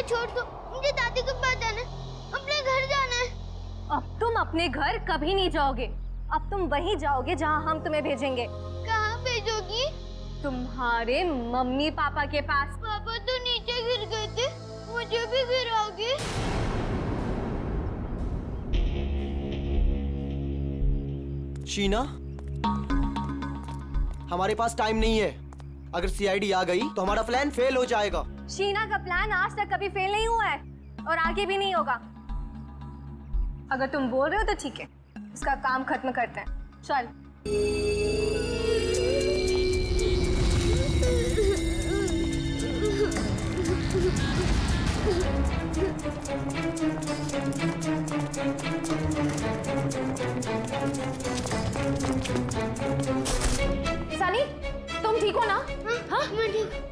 छोड़ दो, मुझे दादी के पास जाना है, अपने घर जाना है। अब तुम अपने घर कभी नहीं जाओगे। अब तुम वहीं जाओगे जहाँ हम तुम्हें भेजेंगे। कहाँ भेजोगी? तुम्हारे मम्मी पापा के पास। पापा तो नीचे गिर गए थे, मुझे भी गिराओगे? शीना, हमारे पास टाइम नहीं है। अगर सीआईडी आ गई तो हमारा प्लान फेल हो जाएगा। शीना का प्लान आज तक कभी फेल नहीं हुआ है और आगे भी नहीं होगा। अगर तुम बोल रहे हो तो ठीक है, इसका काम खत्म करते हैं। चल। सनी, तुम ठीक हो ना? हाँ, मैं ठीक।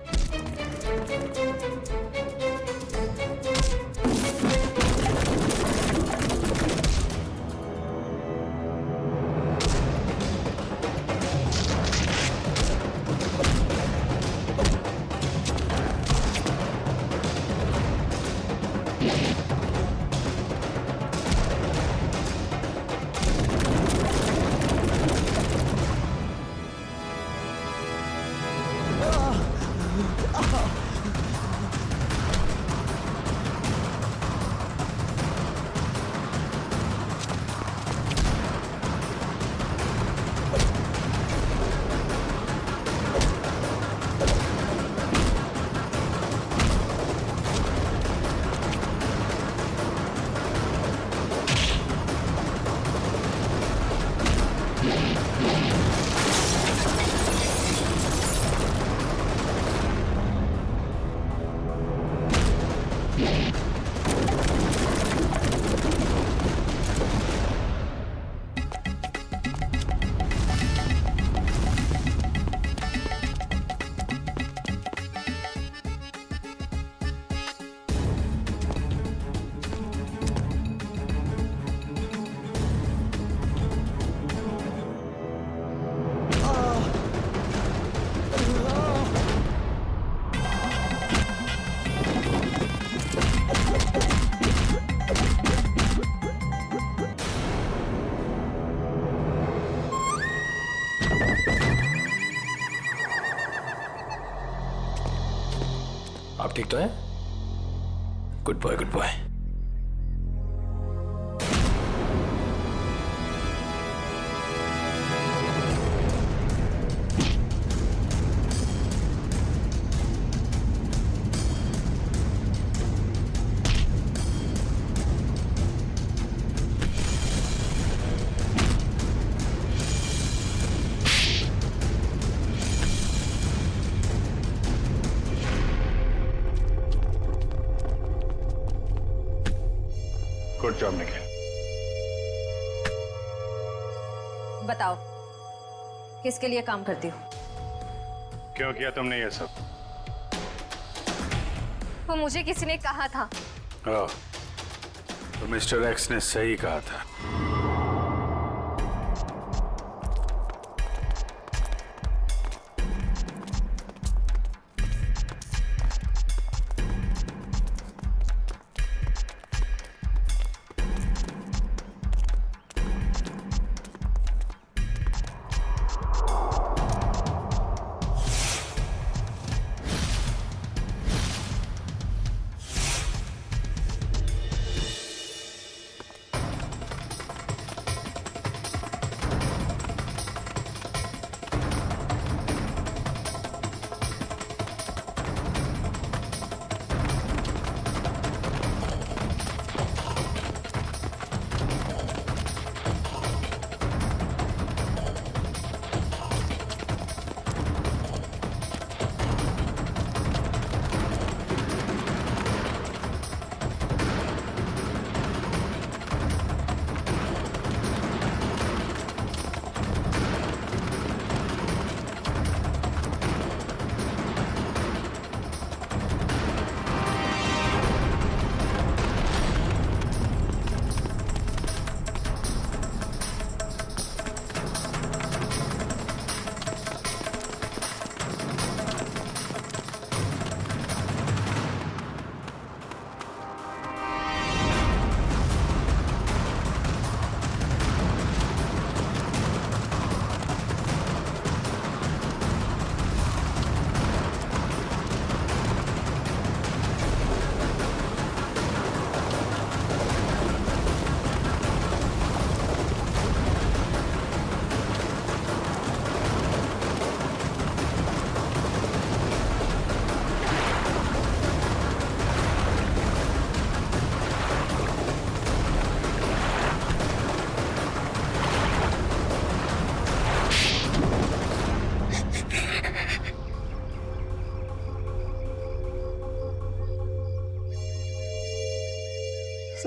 आप ठीक तो हैं? Good boy, good boy. Good job Nikhil. बताओ, किसके लिए काम करती हो? क्यों किया तुमने ये सब? वो मुझे किसी ने कहा था। ओह, तो मिस्टर एक्स ने सही कहा था।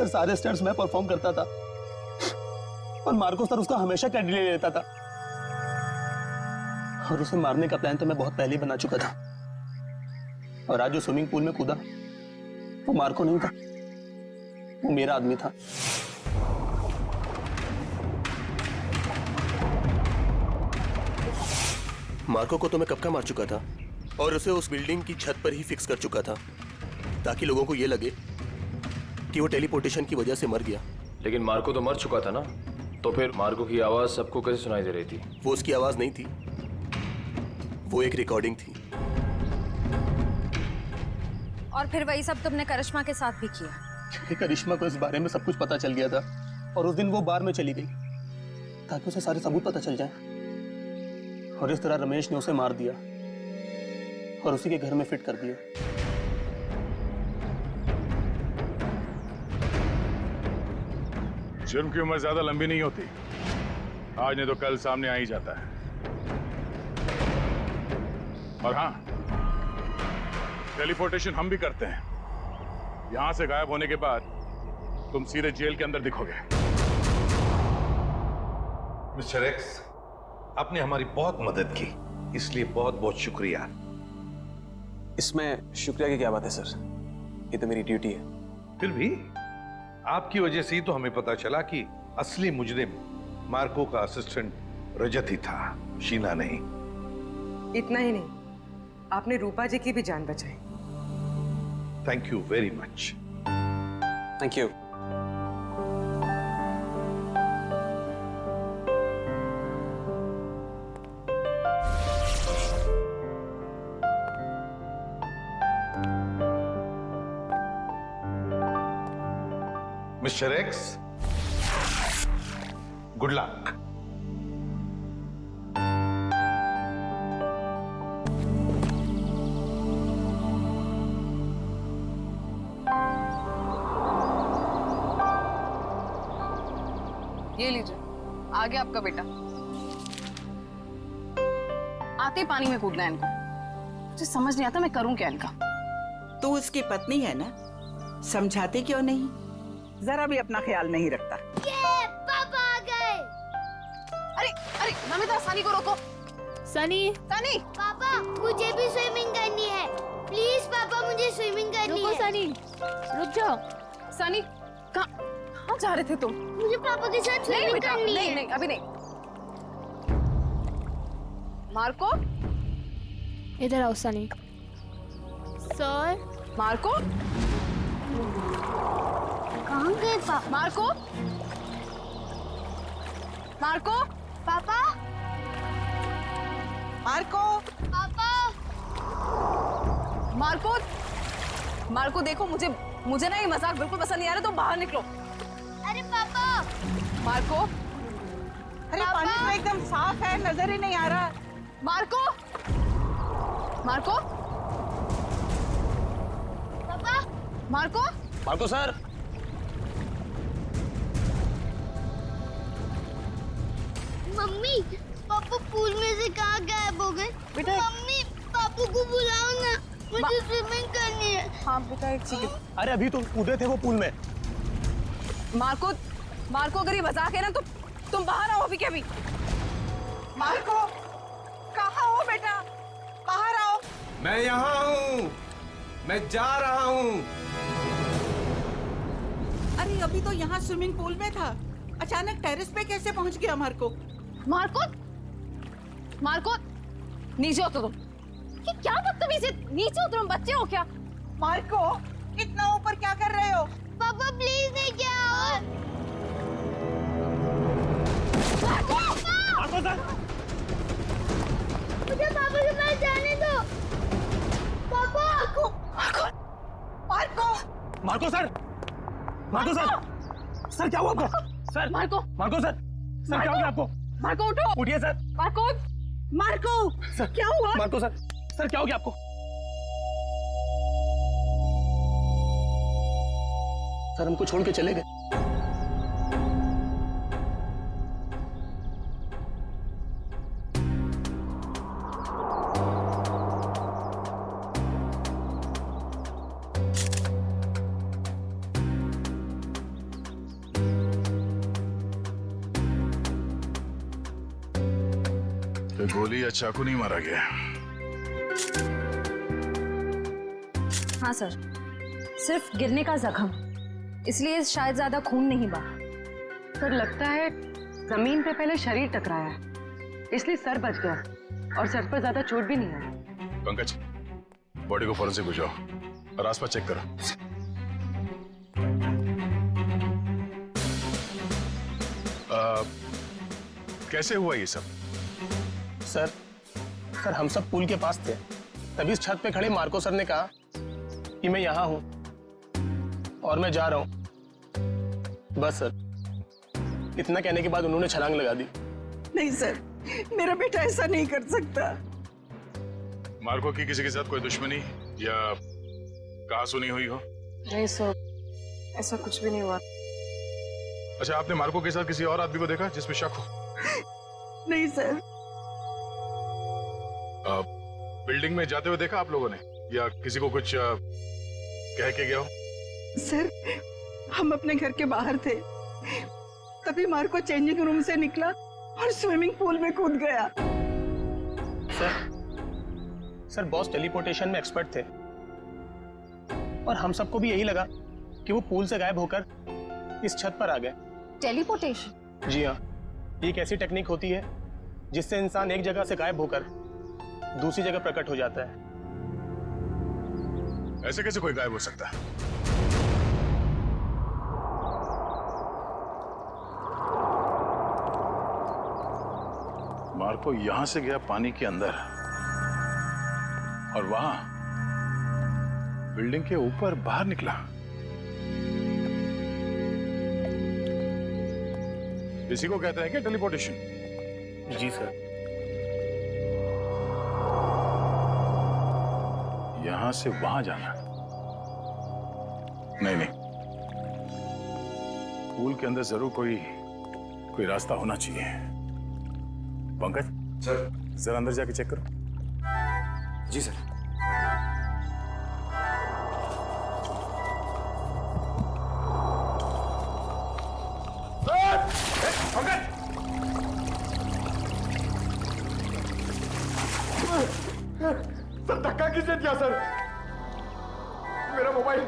सर सारे स्टंट्स मैं परफॉर्म करता था और मार्को सर उसका हमेशा क्रेडिट ले लेता था। और उसे मारने का प्लान तो मैं बहुत पहले ही बना चुका था। और आज जो स्विमिंग पूल में कूदा वो मार्को नहीं था, वो मेरा आदमी था। मार्को को तो मैं कब का मार चुका था और उसे उस बिल्डिंग की छत पर ही फिक्स कर चुका था ताकि लोगों को यह लगे कि वो टेलीपोर्टेशन की वजह से मर गया। लेकिन मार्को तो मर चुका था ना, तो फिर मार्को की आवाज सबको कैसे सुनाई दे रही थी? वो उसकी आवाज नहीं थी, वो एक रिकॉर्डिंग थी। और फिर वही सब तुमने करिश्मा के साथ भी किया? क्योंकि करिश्मा को इस बारे में सब कुछ पता चल गया था और उस दिन वो बार में चली गई ताकि उसे सारे सबूत पता चल जाए। और इस तरह रमेश ने उसे मार दिया और उसी के घर में फिट कर दिया। जुर्म की उम्र ज्यादा लंबी नहीं होती, आज नहीं तो कल सामने आ ही जाता है। और हाँ, टेलीपोर्टेशन हम भी करते हैं। यहां से गायब होने के बाद तुम सीधे जेल के अंदर दिखोगे। मिस्टर एक्स, आपने हमारी बहुत मदद की, इसलिए बहुत बहुत शुक्रिया। इसमें शुक्रिया की क्या बात है सर, ये तो मेरी ड्यूटी है। फिर भी आपकी वजह से ही तो हमें पता चला कि असली मुजरिम मार्को का असिस्टेंट रजत ही था, शीना नहीं। इतना ही नहीं, आपने रूपा जी की भी जान बचाई। Thank you very much. Thank you. Mister x, good luck. ये लीजिए, आ गया आपका बेटा। आते ही पानी में कूदना है इनको। मुझे समझ नहीं आता मैं करूं क्या इनका। तू उसकी पत्नी है ना, समझाते क्यों नहीं? जरा भी अपना ख्याल नहीं रखता। ये पापा आ गए। अरे अरे नमिता, सनी को रोको। सनी, सनी। पापा मुझे भी स्विमिंग करनी है, प्लीज पापा, मुझे स्विमिंग करनी है। सनी रुक जाओ। सनी, कहाँ जा रहे थे तुम? मुझे पापा के साथ स्विमिंग करनी है। नहीं, अभी नहीं। मार्को, इधर आओ सनी। सर, मार्को, कहाँ गए पापा? मार्को, मार्को, पापा, मार्को, पापा, मार्को, मार्को देखो, मुझे ना ये मजाक बिल्कुल पसंद नहीं आ रहा, तुम बाहर निकलो। अरे पापा, मार्को, अरे पानी तो एकदम साफ है, नजर ही नहीं आ रहा। मार्को, मार्को, पापा, मार्को, मार्को सर। मम्मी, पापा पूल में से कहाँ गायब हो गए? मम्मी, पापा को बुलाओ ना, मुझे स्विमिंग करनी है। हाँ बेटा, एक चीज। अरे अभी तो कूदे थे वो पूल में। मार्को, मार्को अगर ये मजाक है ना तो तुम बाहर आओ अभी के अभी। मार्को, कहाँ हो बेटा? बाहर आओ। मैं यहाँ हूँ, मैं जा रहा हूँ। अरे अभी तो यहाँ स्विमिंग पूल में था, अचानक टेरेस पे कैसे पहुँच गया मार्को? मार्को, मार्को, नीचे उतरो तुम। ये क्या बदतमीजी है? नीचे उतरो, बच्चे हो क्या? मार्को, इतना ऊपर क्या कर रहे हो? पापा प्लीज नहीं जाओ। मार्को सर, मुझे पापा के पास जाने दो। पापा, Marco, Marco, Marco sir, Marco sir, sir क्या हुआ आपको? Sir, Marco, Marco sir, sir क्या हो गया आपको? मार्को उठो। उठिए सर। मार्को, मार्को, सर क्या हुआ? मार्को सर, सर क्या हो गया आपको? सर हमको छोड़ के चले गए। तो गोली या चाकू नहीं मारा गया? हाँ सर, सिर्फ गिरने का जख्म, इसलिए शायद ज्यादा खून नहीं बहा। सर लगता है जमीन पे पहले शरीर टकराया है, इसलिए सर बच गया और सर पर ज्यादा चोट भी नहीं आई। पंकज, बॉडी को फौरन से बुझाओ और आसपास चेक करो। कैसे हुआ ये सब? सर हम सब पुल के पास थे, तभी इस छत पे खड़े मार्को सर ने कहा कि मैं यहाँ हूँ और मैं जा रहा हूँ। बस सर, इतना कहने के बाद उन्होंने छलांग लगा दी। नहीं सर, मेरा बेटा ऐसा नहीं कर सकता। मार्को की किसी के साथ कोई दुश्मनी या कहा सुनी हुई हो? नहीं सर, ऐसा कुछ भी नहीं हुआ। अच्छा, आपने मार्को के साथ किसी और आदमी को देखा जिसमें शक हो? नहीं सर। बिल्डिंग में जाते हुए देखा आप लोगों ने, या किसी को कुछ कह के गया हो? सर, हम अपने घर के बाहर थे, तभी चेंजिंग रूम से निकला और स्विमिंग पूल में कूद गया। सर बॉस टेलीपोर्टेशन में एक्सपर्ट थे और हम सबको भी यही लगा कि वो पूल से गायब होकर इस छत पर आ गए। टेलीपोर्टेशन? जी हाँ, ये एक ऐसी टेक्निक होती है जिससे इंसान एक जगह से गायब होकर दूसरी जगह प्रकट हो जाता है। ऐसे कैसे कोई गायब हो सकता है? मार्को यहां से गया पानी के अंदर और वहां बिल्डिंग के ऊपर बाहर निकला। इसी को कहते हैं क्या टेलीपोर्टेशन? जी सर। यहां से वहां जाना? नहीं, पूल के अंदर जरूर कोई रास्ता होना चाहिए। पंकज सर, जरा अंदर जाके चेक करो। जी सर। पंकज! सर धक्का किसने दिया सर? मेरा मोबाइल।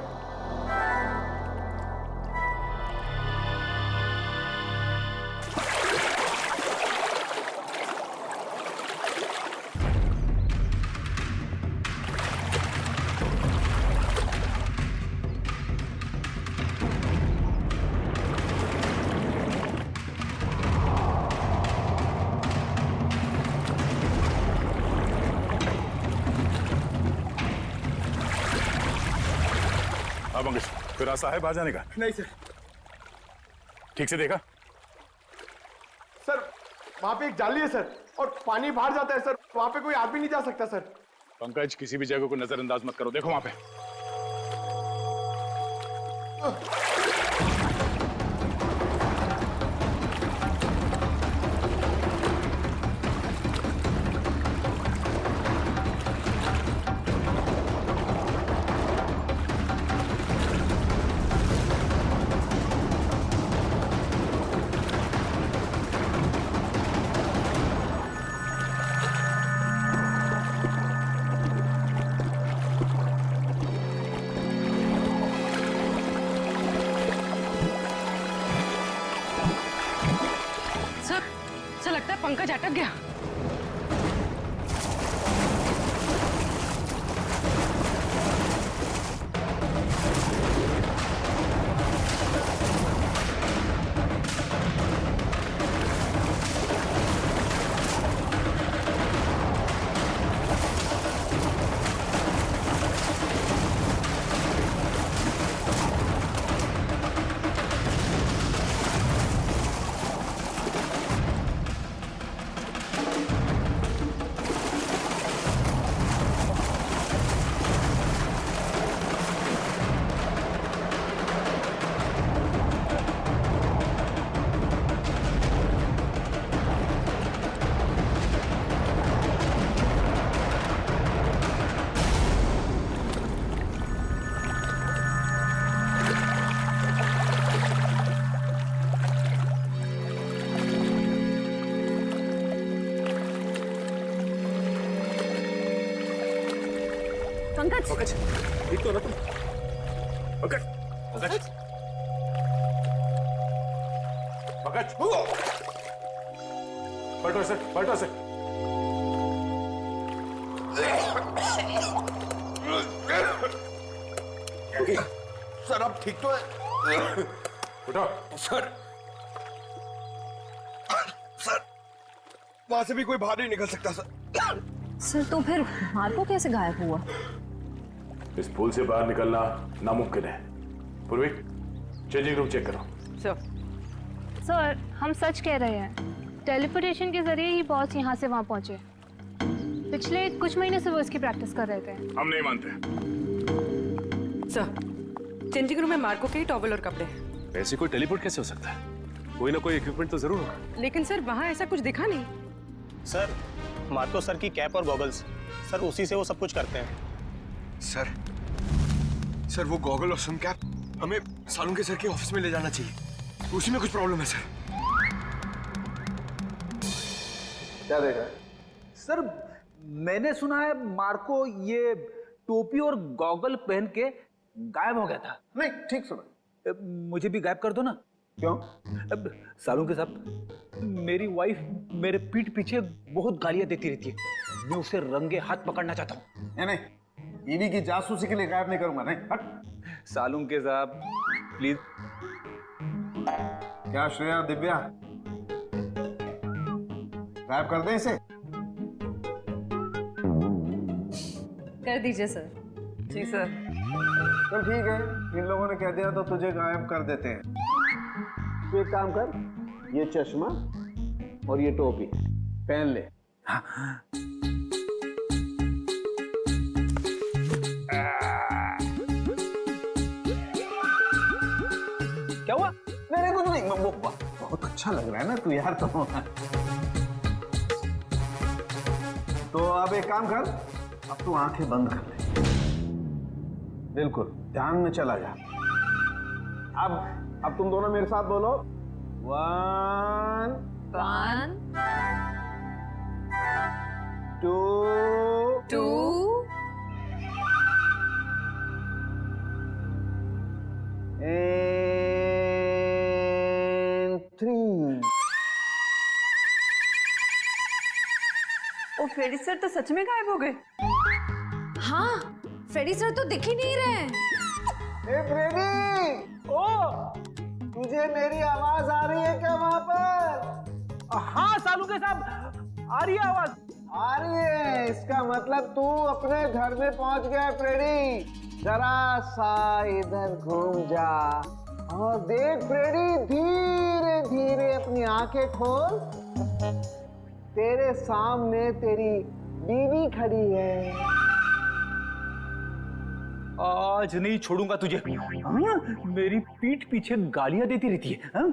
पंकज, कोई रास्ता है बाहर जाने का? नहीं सर। ठीक से देखा? सर वहां पे एक जाली है सर, और पानी बाहर जाता है सर, वहां पे कोई आदमी नहीं जा सकता सर। पंकज, किसी भी जगह को नजरअंदाज मत करो, देखो वहां पे। सर लगता है पंकज अटक गया। पंकज पंकज ठीक तो ना तुम? पंकज पंकज पंकज पलटो सर, पलटो सर। सर अब ठीक तो है? उठो सर सर वहां से भी कोई बाहर नहीं निकल सकता सर। सर तो फिर मार्को कैसे गायब हुआ? इस पुल से बाहर निकलना नामुमकिन है। पूर्वी चेंजिंग रूम चेक करो। सर हम सच कह रहे हैं, टेलीपोर्टेशन के जरिए ही बॉस यहाँ से वहाँ पहुँचे। पिछले कुछ महीने से वो इसकी प्रैक्टिस कर रहे थे। हम नहीं मानते। सर चेंजिंग रूम में मार्को के ही टॉवल और कपड़े हैं। ऐसे कोई टेलीपोर्ट कैसे हो सकता है? कोई ना कोई इक्विपमेंट तो जरूर होगा। लेकिन सर वहाँ ऐसा कुछ दिखा नहीं। सर मार्को सर की कैप और गॉगल्स, सर उसी से वो सब कुछ करते हैं। सर वो गॉगल और सन कैप हमें सालुंके सर के ऑफिस में ले जाना चाहिए, उसी में कुछ प्रॉब्लम है सर। क्या देखा? सर मैंने सुना है मार्को ये टोपी और गॉगल पहन के गायब हो गया था। नहीं ठीक सुना। मुझे भी गायब कर दो ना। क्यों? अब सालुंके साहब, मेरी वाइफ मेरे पीठ पीछे बहुत गालियां देती रहती है। मैं उसे रंगे हाथ पकड़ना चाहता हूँ। नहीं, बीवी की जासूसी के लिए गायब नहीं करूंगा। नहीं हट। सालुंके साहब प्लीज। क्या श्रेया दिव्या, गायब कर दें इसे? कर दीजिए सर। जी सर। चल ठीक है, इन लोगों ने कह दिया तो तुझे गायब कर देते हैं। तू एक काम कर, ये चश्मा और ये टोपी पहन ले। क्या हुआ? मेरे को तो नहीं, बहुत अच्छा लग रहा है ना तू यार। तो अब एक काम कर, अब तू आंखें बंद कर ले, बिल्कुल ध्यान में चला जा। अब तुम दोनों मेरे साथ बोलो, 1 2 and 3। ओ फ्रेडी सर तो सच में गायब हो गए। हाँ, फ्रेडी सर तो दिख ही नहीं रहे। ए फ्रेडी, ओ तुझे मेरी आवाज आ रही है क्या वहां पर? हाँ सालुंके साहब, आ रही है आवाज। आ रही है, इसका मतलब तू अपने घर में पहुंच गया फ्रेडी। जरा सा इधर घूम जा और देख फ्रेडी, धीरे धीरे अपनी आंखें खोल। तेरे सामने तेरी बीवी खड़ी है। आज नहीं छोड़ूंगा तुझे। हाँ? मेरी पीठ पीछे गालियां देती रहती है। हाँ?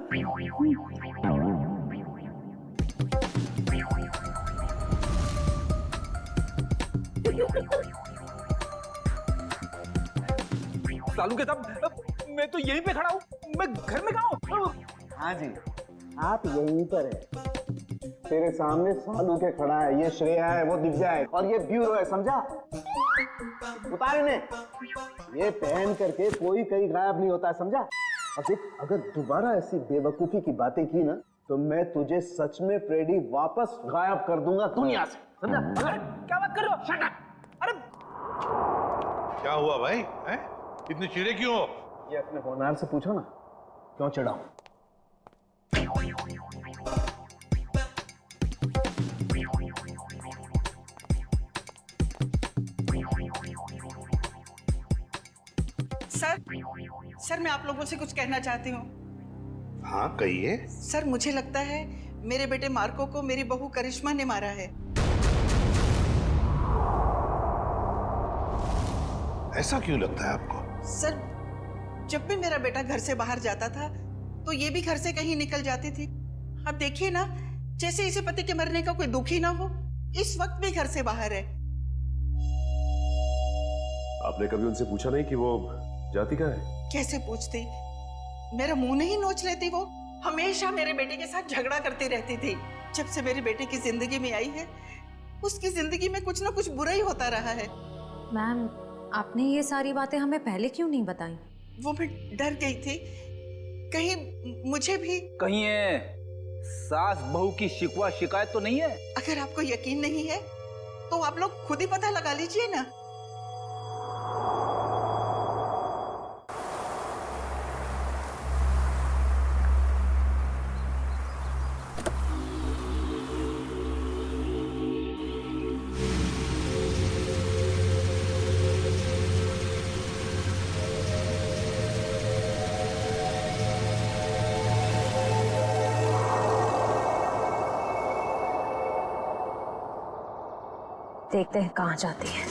सालुंके साहब, मैं तो यहीं पे खड़ा हूँ। मैं घर में कहाँ हूँ? हाँ जी, आप यहीं पर है। तेरे सामने सालुंके खड़ा है, ये श्रेया है, वो दिव्या है और ये ब्यूरो है, समझा? उतार इन्हें। ये पहन करके कोई कहीं गायब नहीं होता है, समझा? और देख, अगर दोबारा ऐसी बेवकूफी की बातें की ना तो मैं तुझे सच में फ्रेडी वापस गायब कर दूंगा दुनिया से, समझा? अरे क्या बात कर रहे हो? Shut up! अरे क्या हुआ भाई? हैं? इतने चिढ़े क्यों हो? ये अपने होनहार से पूछो ना, क्यों चिढ़ा हूं? सर मैं आप लोगों से कुछ कहना चाहती हूँ। हाँ कहिए। सर मुझे लगता है मेरे बेटे मार्को को मेरी बहू करिश्मा ने मारा है। ऐसा क्यों लगता है आपको? सर जब भी मेरा बेटा घर से बाहर जाता था तो ये भी घर से कहीं निकल जाती थी। अब देखिए ना, जैसे इसे पति के मरने का कोई दुख ही ना हो, इस वक्त भी घर से बाहर है। आपने कभी उनसे पूछा नहीं कि वो जाती कहाँ है? कैसे पूछती, मेरा मुंह नहीं नोच लेती। वो हमेशा मेरे बेटे के साथ झगड़ा करती रहती थी। जब से मेरे बेटे की जिंदगी में आई है, उसकी जिंदगी में कुछ ना कुछ बुरा ही होता रहा है। मैम, आपने ये सारी बातें हमें पहले क्यों नहीं बताई? वो मैं डर गई थी, कहीं मुझे भी। कहीं है सास बहू की शिकवा शिकायत तो नहीं है? अगर आपको यकीन नहीं है तो आप लोग खुद ही पता लगा लीजिए ना। देखते हैं कहाँ जाती है।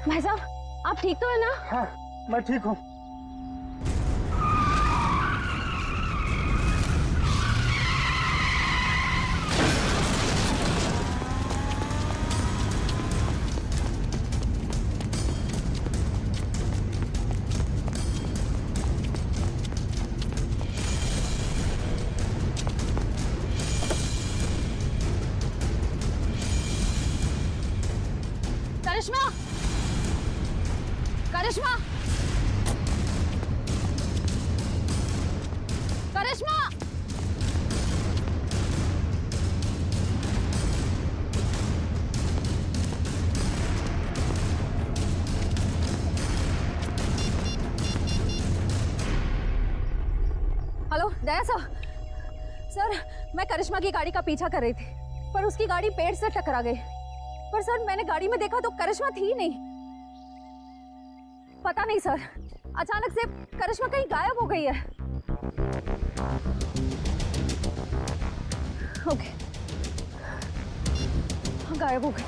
भाई साहब, आप ठीक तो है ना? हाँ, मैं ठीक हूँ। करिश्मा! करिश्मा! करिश्मा! हेलो दया सर, मैं करिश्मा की गाड़ी का पीछा कर रही थी, पर उसकी गाड़ी पेड़ से टकरा गई। पर सर, मैंने गाड़ी में देखा तो करिश्मा थी नहीं। पता नहीं सर, अचानक से करिश्मा कहीं गायब हो गई है। ओके, हाँ, गायब हो गई।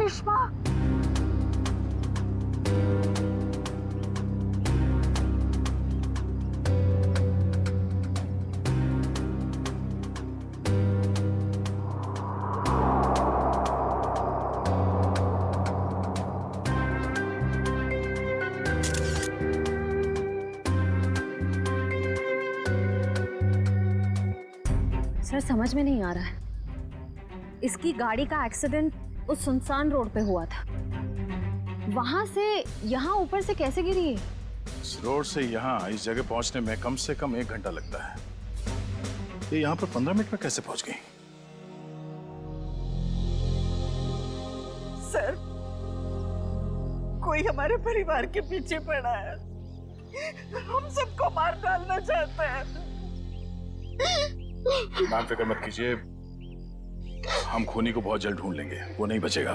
करिश्मा। सर समझ में नहीं आ रहा है, इसकी गाड़ी का एक्सीडेंट उस सुनसान रोड पे हुआ था, वहां से यहाँ ऊपर से कैसे गिरी है? इस रोड से यहाँ इस जगह पहुंचने में कम से कम 1 घंटा लगता है। ये यहाँ पर 15 मिनट में कैसे पहुंच गई? सर, कोई हमारे परिवार के पीछे पड़ा है, हम सबको मार डालना चाहता है। मैम फिक्र मत कीजिए, हम खूनी को बहुत जल्द ढूंढ लेंगे, वो नहीं बचेगा।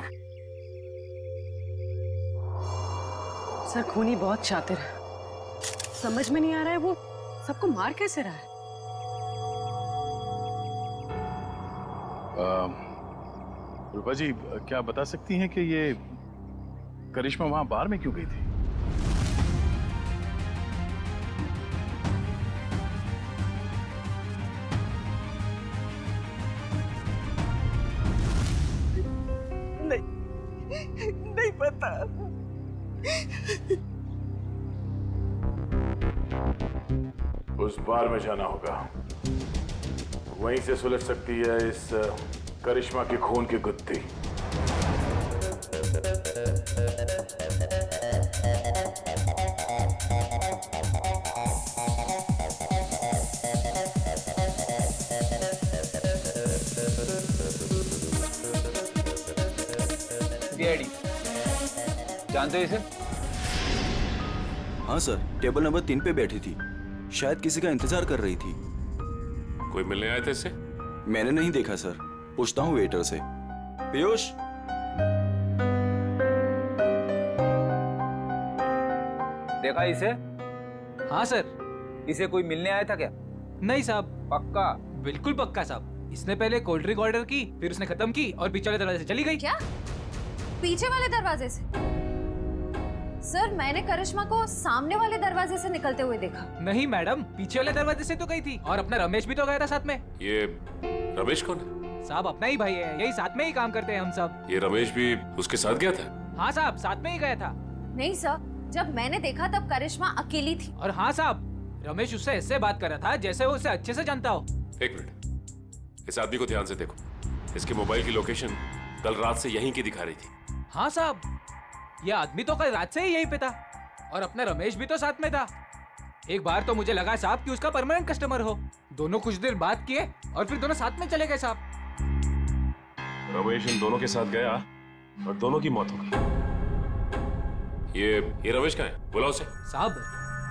सर खूनी बहुत शातिर है, समझ में नहीं आ रहा है वो सबको मार कैसे रहा है। रूपा जी, क्या बता सकती हैं कि ये करिश्मा वहां बार में क्यों गई थी? नहीं पता। उस बार में जाना होगा, वहीं से सुलझ सकती है इस करिश्मा की खून की गुत्थी। डीआईडी जानते हो इसे? हाँ सर, टेबल नंबर 3 पे बैठी थी, शायद किसी का इंतजार कर रही थी। कोई मिलने आए थे इससे? मैंने नहीं देखा सर, पूछता हूँ वेटर से। पीयूष, देखा इसे? हाँ सर, इसे कोई मिलने आया था क्या? नहीं साहब। पक्का? बिल्कुल पक्का साहब। इसने पहले कोल्ड ड्रिंक ऑर्डर की, फिर उसने खत्म की और पीछे वाले दरवाजे से चली गई। क्या? पीछे वाले दरवाजे से? सर मैंने करिश्मा को सामने वाले दरवाजे से निकलते हुए देखा। नहीं मैडम, पीछे वाले दरवाजे से तो गई थी, और अपना रमेश भी तो गया था साथ में। ये रमेश कौन है? साहब अपना ही भाई है, यही साथ में ही काम करते हैं हम सब। ये रमेश भी उसके साथ गया था? हाँ साहब, साथ में ही गया था। नहीं सर, जब मैंने देखा तब करिश्मा अकेली थी। और हाँ साहब, रमेश उससे ऐसे बात कर रहा था जैसे वो उसे अच्छे से जानता हो। 1 मिनट, इस आदमी को ध्यान से देखो। इसके मोबाइल की लोकेशन कल रात से यहीं की दिखा रही थी। हाँ साहब, ये आदमी तो कल रात से ही यहीं पे था, और अपना रमेश भी तो साथ में था। एक बार तो मुझे लगा साहब कि उसका परमानेंट कस्टमर हो। दोनों कुछ देर बात किए और फिर दोनों साथ में चले गए साहब। रमेश इन दोनों के साथ गया और दोनों की मौत हो गई। ये रमेश कहाँ है? बुलाओ उसे। साहब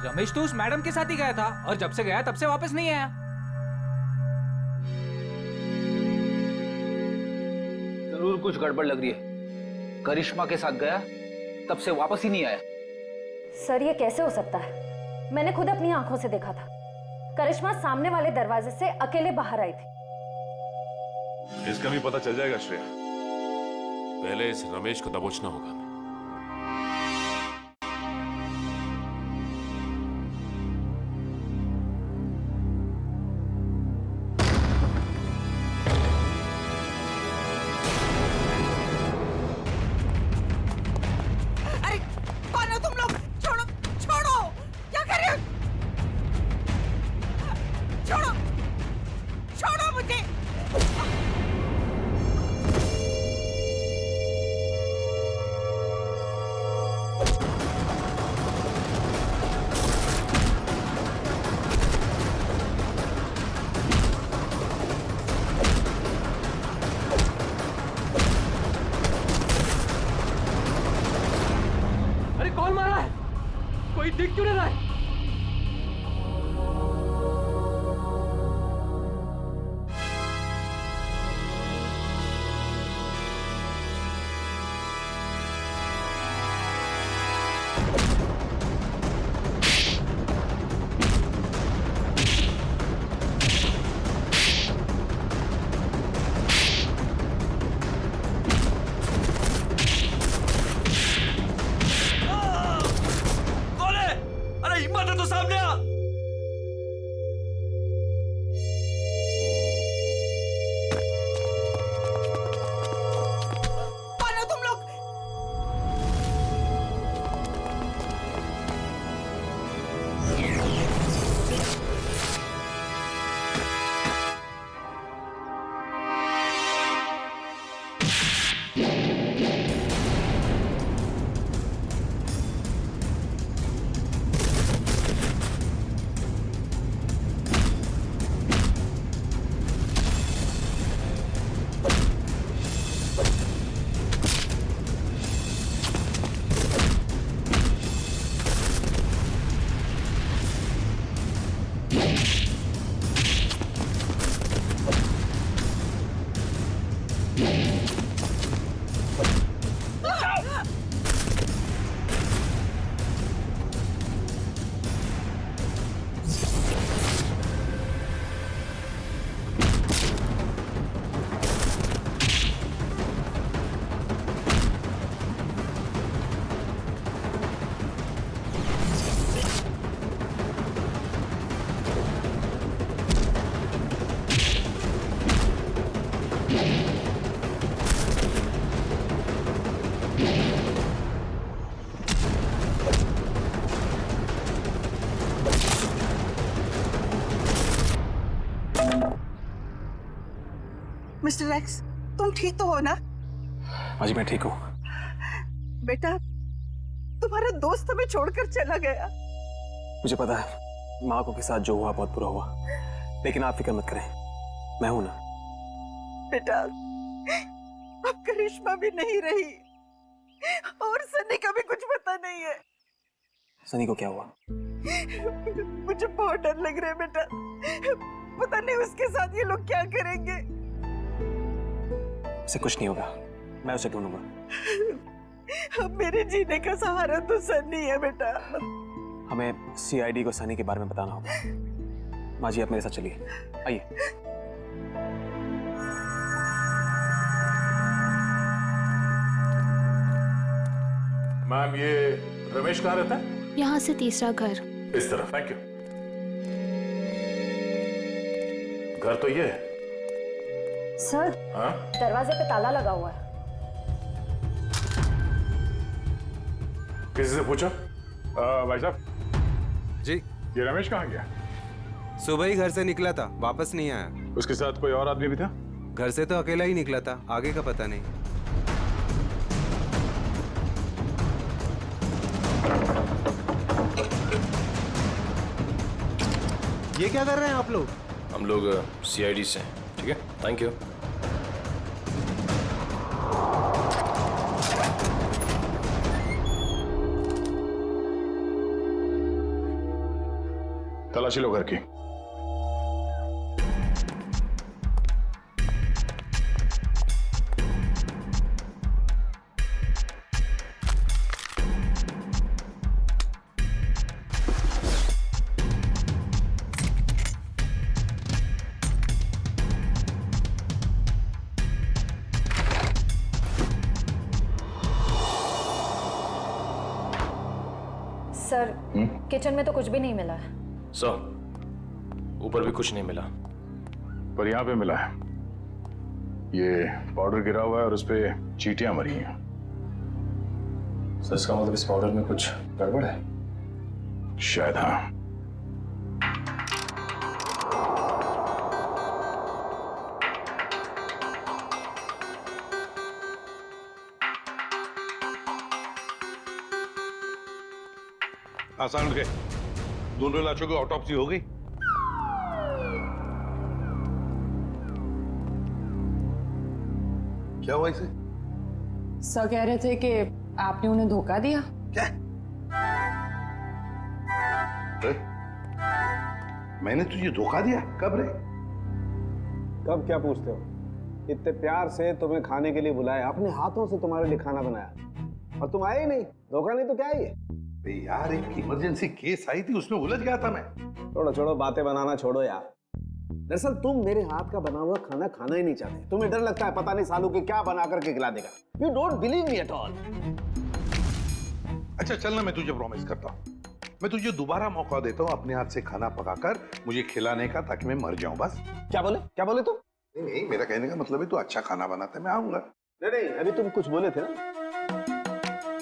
रमेश तो उस मैडम के साथ ही गया था, और जब से गया तब से वापस नहीं आया। जरूर कुछ गड़बड़ लग रही है। करिश्मा के साथ गया, तब से वापस ही नहीं आया। सर ये कैसे हो सकता है? मैंने खुद अपनी आंखों से देखा था, करिश्मा सामने वाले दरवाजे से अकेले बाहर आई थी। इसका भी पता चल जाएगा श्रेया। पहले इस रमेश को दबोचना होगा। कोई दिख क्यों नहीं रहा है? मिस्टर एक्स, तुम ठीक तो हो ना? हाँ जी, मैं ठीक हूँ। बेटा, तुम्हारा दोस्त हमें छोड़कर चला गया। मुझे पता है माँ को के साथ जो हुआ बहुत बुरा हुआ, लेकिन आप फिक्र मत करें, मैं हूं ना। बेटा, अब करिश्मा भी नहीं रही और सनी का भी कुछ पता नहीं है। सनी को क्या हुआ? मुझे बहुत डर लग रहा है बेटा, पता नहीं उसके साथ ये लोग क्या करेंगे। उसे कुछ नहीं होगा, मैं उसे ढूंढूंगा। अब मेरे जीने का सहारा तो सनी है बेटा। हमें सीआईडी को सनी के बारे में बताना होगा। माँ जी, आप मेरे साथ चलिए, आइए। मैम, ये रमेश कहाँ रहता है? यहाँ से तीसरा घर। इस तरफ। Thank you. घर तो ये है। सर, हाँ? दरवाजे पे ताला लगा हुआ है। किसी से पूछा? भाई साहब जी, ये रमेश कहाँ गया? सुबह ही घर से निकला था, वापस नहीं आया। उसके साथ कोई और आदमी भी था? घर से तो अकेला ही निकला था, आगे का पता नहीं। ये क्या कर रहे हैं आप लोग? हम लोग सीआईडी से हैं। ठीक है, थैंक यू। तलाशी लो घर की। सर, किचन में तो कुछ भी नहीं मिला है। सर, ऊपर भी कुछ नहीं मिला, पर यहाँ पे मिला है। ये पाउडर गिरा हुआ है और उस पे चींटियां मरी हैं। सर, इसका मतलब इस पाउडर में कुछ गड़बड़ है? शायद हाँ। आसान उठ गए। दोनों लाशों की ऑटोप्सी हो गई। क्या हुआ इसे? सर कह रहे थे कि आपने उन्हें धोखा दिया। क्या? मैंने तुझे धोखा दिया? कब रे? कब क्या पूछते हो? इतने प्यार से तुम्हें खाने के लिए बुलाया, अपने हाथों से तुम्हारे लिए खाना बनाया और तुम आए ही नहीं। धोखा नहीं तो क्या है ये? यार, एक इमरजेंसी केस आई थी, उसमें उलझ गया था मैं। छोड़ो बातें बनाना छोड़ो यार। दरअसल तुम मेरे हाथ का बना हुआ खाना खाना ही नहीं चाहते। तुम्हें डर लगता है पता नहीं सालू के क्या बना करके खिला देगा। You don't believe me at all. अच्छा चल ना, मैं तुझे प्रॉमिस करता हूँ, मैं तुझे दोबारा मौका देता हूँ अपने हाथ से खाना पकाकर मुझे खिलाने का, ताकि मैं मर जाऊं बस। क्या बोले तुम? नहीं, मेरा कहने का मतलब है तू अच्छा खाना बनाता है, मैं आऊंगा। नहीं, अभी तुम कुछ बोले थे ना।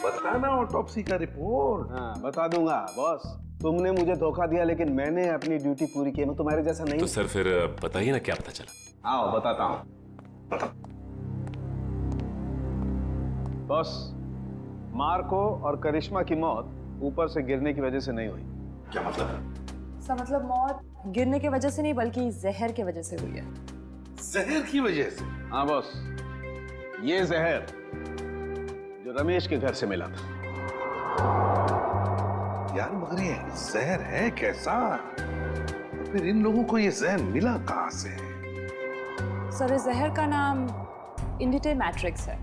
बताना ऑटोप्सी का रिपोर्ट। हाँ, बता दूंगा बॉस। तुमने मुझे धोखा दिया, लेकिन मैंने अपनी ड्यूटी पूरी की। मैं तुम्हारे जैसा नहीं। तो सर फिर बताइए ना क्या पता चला। आओ बताता हूँ। बॉस, मार्को और करिश्मा की मौत ऊपर से गिरने की वजह से नहीं हुई। क्या मतलब? सर, मतलब मौत गिरने की वजह से नहीं, बल्कि जहर की वजह से हुई है। जहर की वजह से? हाँ बॉस, ये जहर जो रमेश के घर से मिला था। यार मगर ये जहर है कैसा? फिर इन लोगों को ये जहर मिला कहां से? सर, इस जहर का नाम इंडिटे मैट्रिक्स है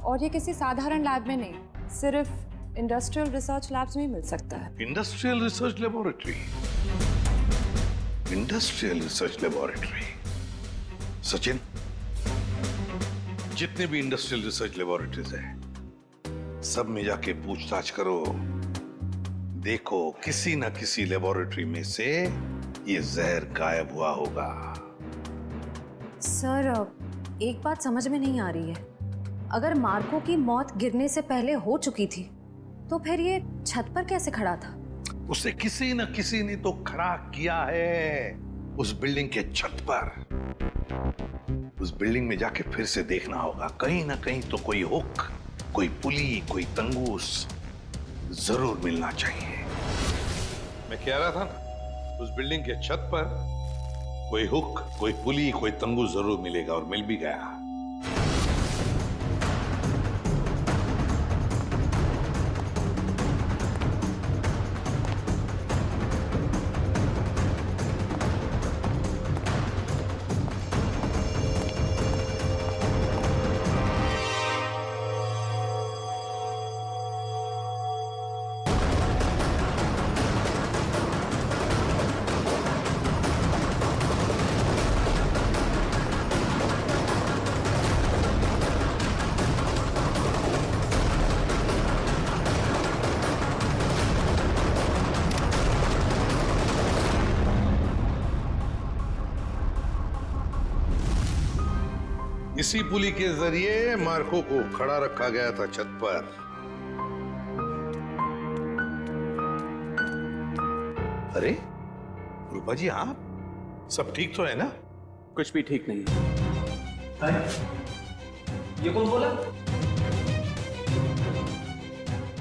और ये किसी साधारण लैब में नहीं, सिर्फ इंडस्ट्रियल रिसर्च लैब्स में ही मिल सकता है। Industrial research laboratory, industrial research laboratory. Sachin, जितने भी इंडस्ट्रियल रिसर्च लेबोरेटरीज हैं, सब में जाके पूछताछ करो। देखो किसी ना किसी लेबोरेटरी में से ये जहर गायब हुआ होगा। सर, एक बात समझ में नहीं आ रही है। अगर मार्को की मौत गिरने से पहले हो चुकी थी तो फिर ये छत पर कैसे खड़ा था? उसे किसी न किसी ने तो खड़ा किया है उस बिल्डिंग के छत पर। उस बिल्डिंग में जाके फिर से देखना होगा, कहीं ना कहीं तो कोई हुक, कोई पुली, कोई तंगूस जरूर मिलना चाहिए। मैं कह रहा था ना, उस बिल्डिंग के छत पर कोई हुक, कोई पुली, कोई तंगूस जरूर मिलेगा, और मिल भी गया। इसी पुली के जरिए मार्को को खड़ा रखा गया था छत पर। अरे रूपा जी, आप सब ठीक तो है ना? कुछ भी ठीक नहीं है। ये कौन बोला?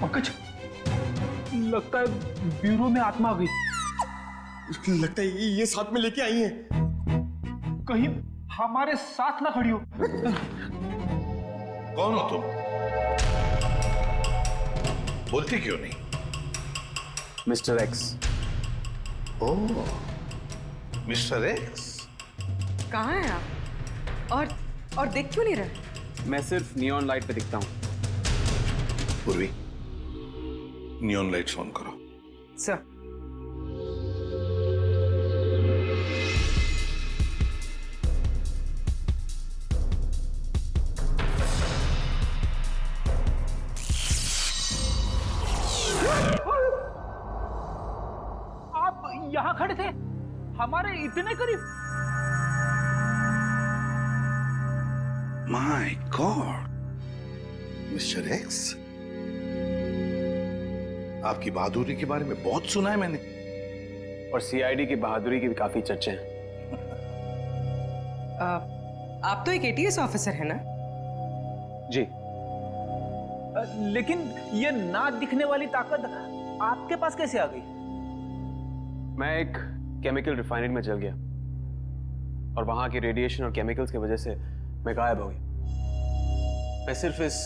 पंकज, लगता है ब्यूरो में आत्मा आ गई। लगता है ये साथ में लेके आई हैं। कहीं हमारे साथ ना खड़ी हो। कौन हो तुम? बोलती क्यों नहीं? Mister X. Oh, mister X. कहाँ हैं आप? और देख क्यों नहीं रहे? मैं सिर्फ नियॉन लाइट पे दिखता हूँ। पूर्वी, नियॉन लाइट्स ऑन करो। सर। आप यहाँ खड़े थे, हमारे इतने करीब। माय गॉड, मिस्टर एक्स, आपकी बहादुरी के बारे में बहुत सुना है मैंने। और सीआईडी की बहादुरी की भी काफी चर्चे हैं। आप तो एक एटीएस ऑफिसर है ना? जी। लेकिन ये ना दिखने वाली ताकत आपके पास कैसे आ गई? मैं एक केमिकल रिफाइनरी में चल गया और वहां की रेडिएशन और केमिकल्स की वजह से मैं गायब हो गया। मैं सिर्फ इस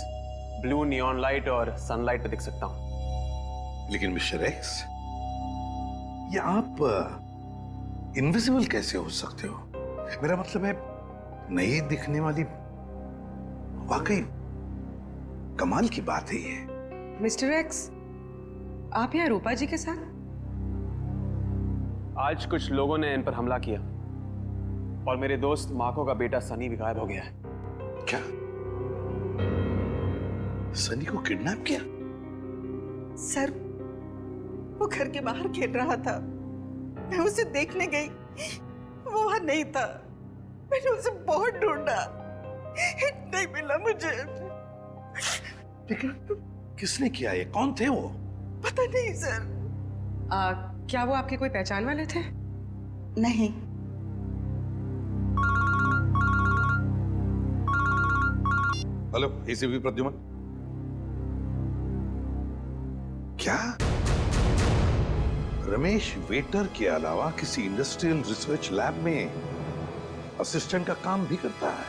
ब्लू नियॉन लाइट और सनलाइट पे दिख सकता हूं। लेकिन मिस्टर एक्स, ये आप इनविजिबल कैसे हो सकते हो? मेरा मतलब है, नहीं दिखने वाली। वाकई कमाल की बात है ये। मिस्टर एक्स, आप यहाँ रूपा जी के साथ? आज कुछ लोगों ने इन पर हमला किया और मेरे दोस्त मार्को का बेटा सनी भी गायब हो गया है। क्या? सनी को किडनैप किया? सर, वो घर के बाहर खेल रहा था। मैं उसे देखने गई, वो वहां नहीं था। मैंने उसे बहुत ढूंढा, नहीं मिला मुझे। लेकिन किसने किया ये? कौन थे वो? पता नहीं सर। क्या वो आपके कोई पहचान वाले थे? नहीं। Hello, ACP Pradyuman. क्या रमेश वेटर के अलावा किसी इंडस्ट्रियल रिसर्च लैब में असिस्टेंट का काम भी करता है?